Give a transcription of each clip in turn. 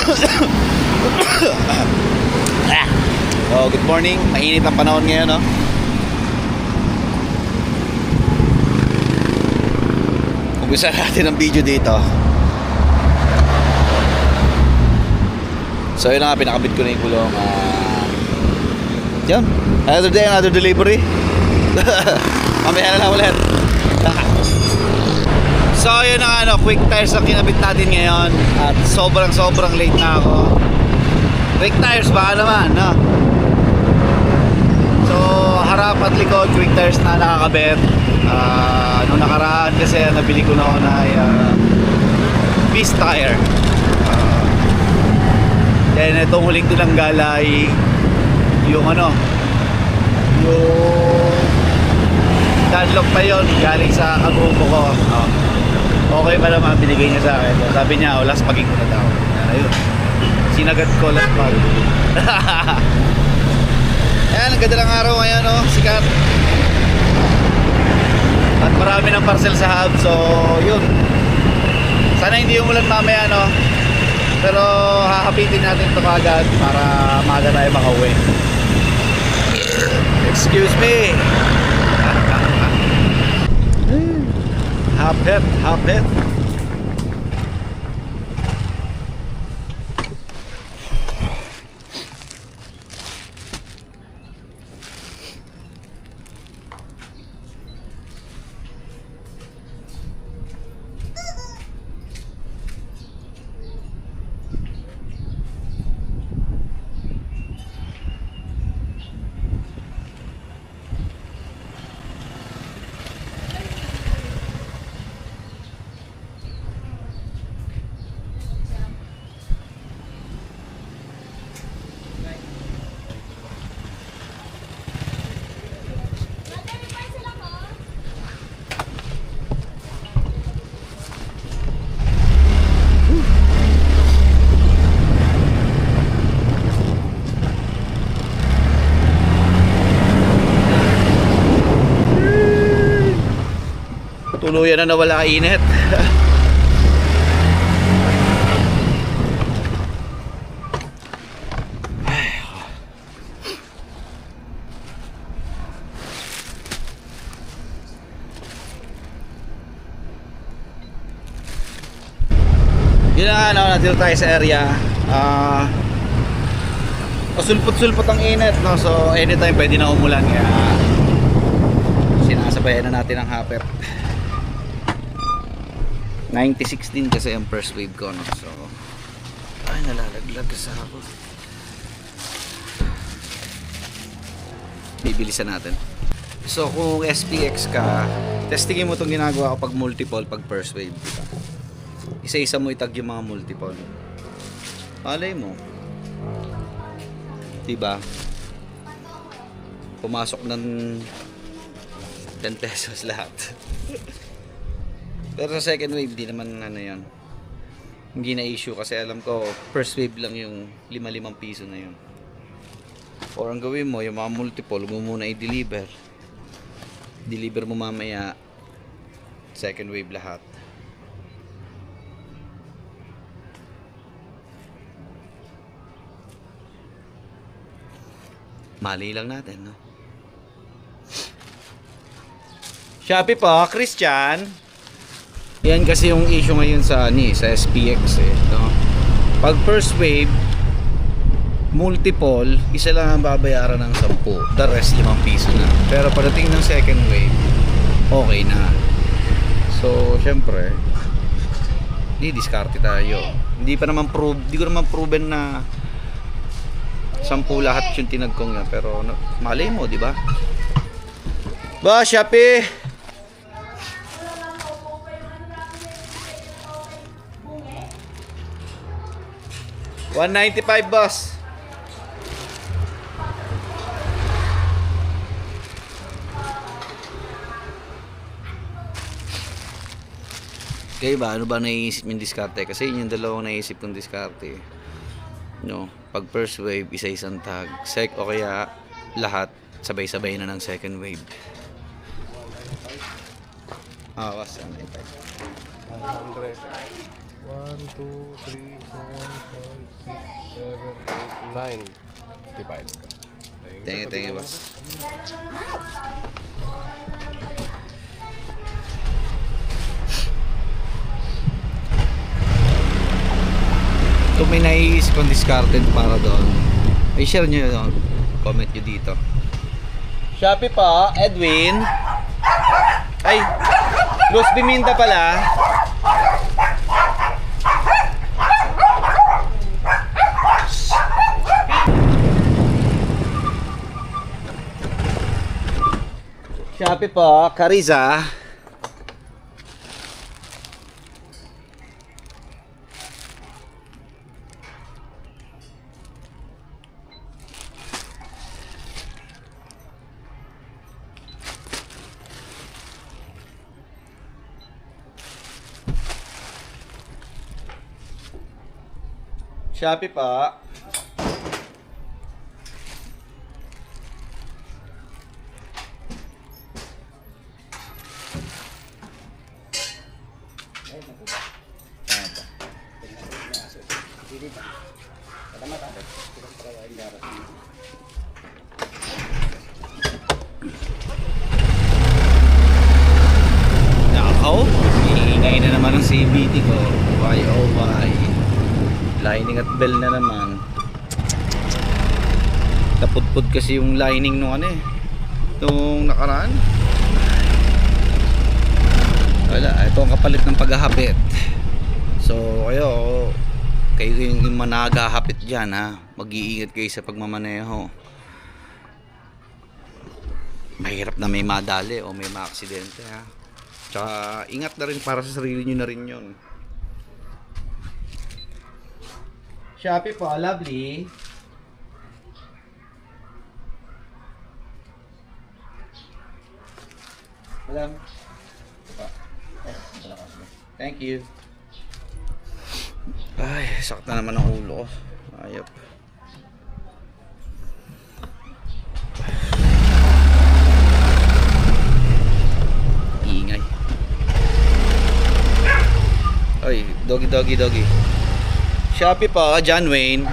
Oh, good morning. Mainit ang panahon ngayon, no? Umpisa natin ang video dito. So, yun na nga, pinakabit ko na yung kulong. Yun. Another day, another delivery. Mamaya na lang ulit. So, yun na nga, quick tires ang kinabit natin ngayon. At sobrang late na ako. Quick tires, baka naman, no? So, harap at likod, quick tires na nakakabit. Nung nakaraan kasi nabili ko na ako na piece tire. Then itong huling tinanggal ay yung yung Dunlop pa yon galing sa kagrupo ko. Okay pa naman binigay niya sa akin. Sabi niya, last paging ko na daw. Ayun. Sinagat ko last pag. Ayan, ang ganda ng araw ngayon, no? Sikat. At marami ng parcel sa hub. So, yun. Sana hindi umulan mamaya, no? Pero hakapitin natin ito kagad para maaga tayo makauwi. Excuse me. Hapit. Tuluyan na nawala init. Yun na, natin tayo sa area. Sulpot-sulpot ang init, no? So anytime pwede na umulan, kaya sinasabayan na natin ang hapet. 96 din kasi ang first wave ko, no? So ay, nalalaglag sa ako. Bibilisan natin. So kung SPX ka, testingin mo itong ginagawa ko pag multiple, pag first wave, diba? Isa-isa mo itag yung mga multiple. Malay mo, diba? Pumasok ng 10 pesos lahat. Pero sa second wave, di naman yan. Hindi na issue kasi alam ko, first wave lang yung 5 piso na yun. Or ang gawin mo, yung mga multiple, mo muna i-deliver. Deliver mo mamaya, second wave lahat. Mali lang natin, no? Shopee po, Christian. Yan kasi yung issue ngayon sa sa SPX, no? Pag first wave, multiple, isa lang ang babayaran ng 10. The rest 5 piso na. Pero pagdating ng second wave, okay na. So, syempre, di-discarte tayo. Hindi ko naman proven na 10 lahat yung tinagkong yan. Pero malay mo, di ba? Ba, Shopee! 195, boss. Kayo ba? Ano ba naiisip yung diskarte? Kasi yun yung dalawang naiisip kong diskarte. No, pag first wave, isa-isang tag. O kaya lahat, sabay-sabay na ng second wave. Was 195. 100. 1, 2, 3, 4, 5, 9 divide. Thank you, boss. Kung may naiisip kong discarded para doon, ay share nyo yun. Comment nyo dito. Shopee po, Edwin. Ay, Luz Biminda pala. Shopee po, Cariza. Shopee pa. Nakaw, iingay na naman ang CBT ko. Why oh why? Lining at bell na naman. Napudpud kasi yung lining nung ano eh, nung nakaraan. Wala, ito ang kapalit ng paghahapit. So kayo yung managahapit dyan ha, mag-iingat kayo sa pagmamaneho. Mahirap na may madali o may maaksidente ha. Tsaka ingat na rin para sa sarili nyo na rin yun. Shopee po, lovely. Madam. Thank you. Ay, sakta naman ang ulo ko. Ayop. Ingay. Ay, doggy. Shopee pa, John Wayne.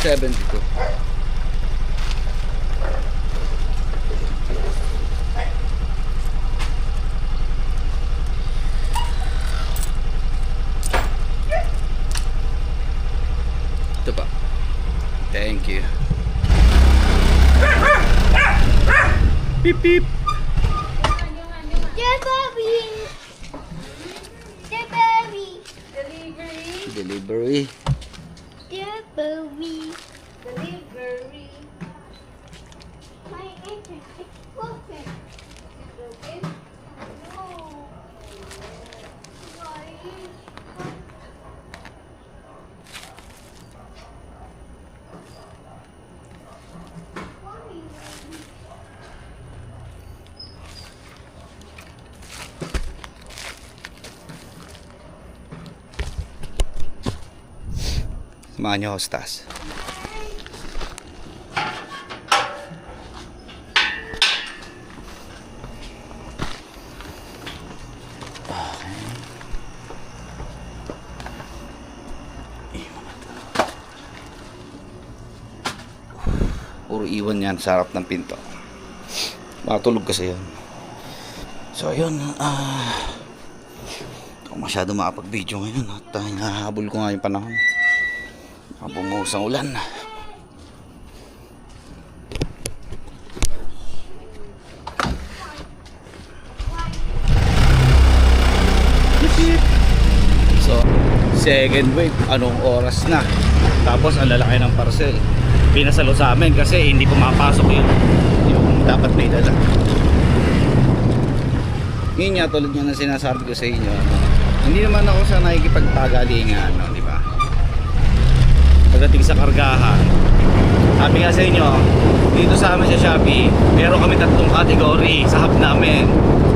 $72. Ito pa. Thank you. Beep beep. Delivery. My internet is broken. Broken? No. Why? Samahan niyo, hostas. Puro iwan yan sa harap ng pinto. Matulog kasi yan. So ayun, ako masyado makapag-video ngayon at hinahabol ko nga yung panahon. Bumuhos ang ulan. So, second wave, anong oras na? Tapos ang lalaki ng parcel. Pinasalo sa amin kasi hindi pumapasok yung dapat may dala. Ngayon nga, tulad nga na sinasabi ko sa inyo, hindi naman ako sa nakikipagpagalingan, di ba? Pagdating sa kargahan, sabi nga sa inyo, dito sa amin sa Shopee, meron kami 3 category sa hub namin: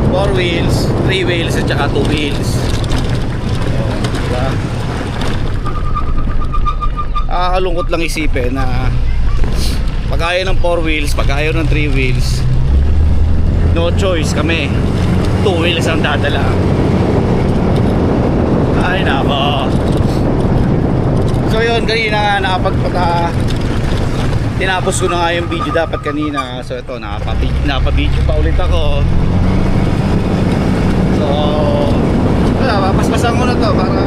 4 wheels, 3 wheels at saka 2 wheels. So, diba? nakakalungkot lang isipin na pag ayaw ng 4 wheels, pag ayaw ng 3 wheels, no choice kami, 2 wheels ang dadala. Ay nako. So yun, kanina nga tinapos ko na nga yung video dapat kanina. So ito, nakapa-video pa ulit ako. So wala, papaspasan ko na to para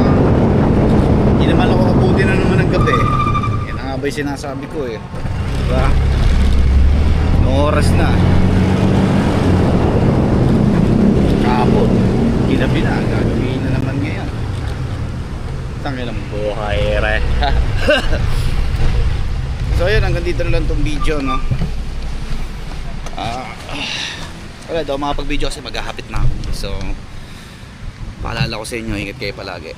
hindi naman ako kabuti na naman ng gabi. Yan ang nga ba yung sinasabi ko eh, diba? Noong oras na kahapon, ginabi na, gagawin na naman ngayon. Tangin ang buhay re. So yun, hanggang dito na lang tong video, no? Wala daw makapag video kasi maghahapit na ako. So paalala ko sa inyo, ingat kayo palagi.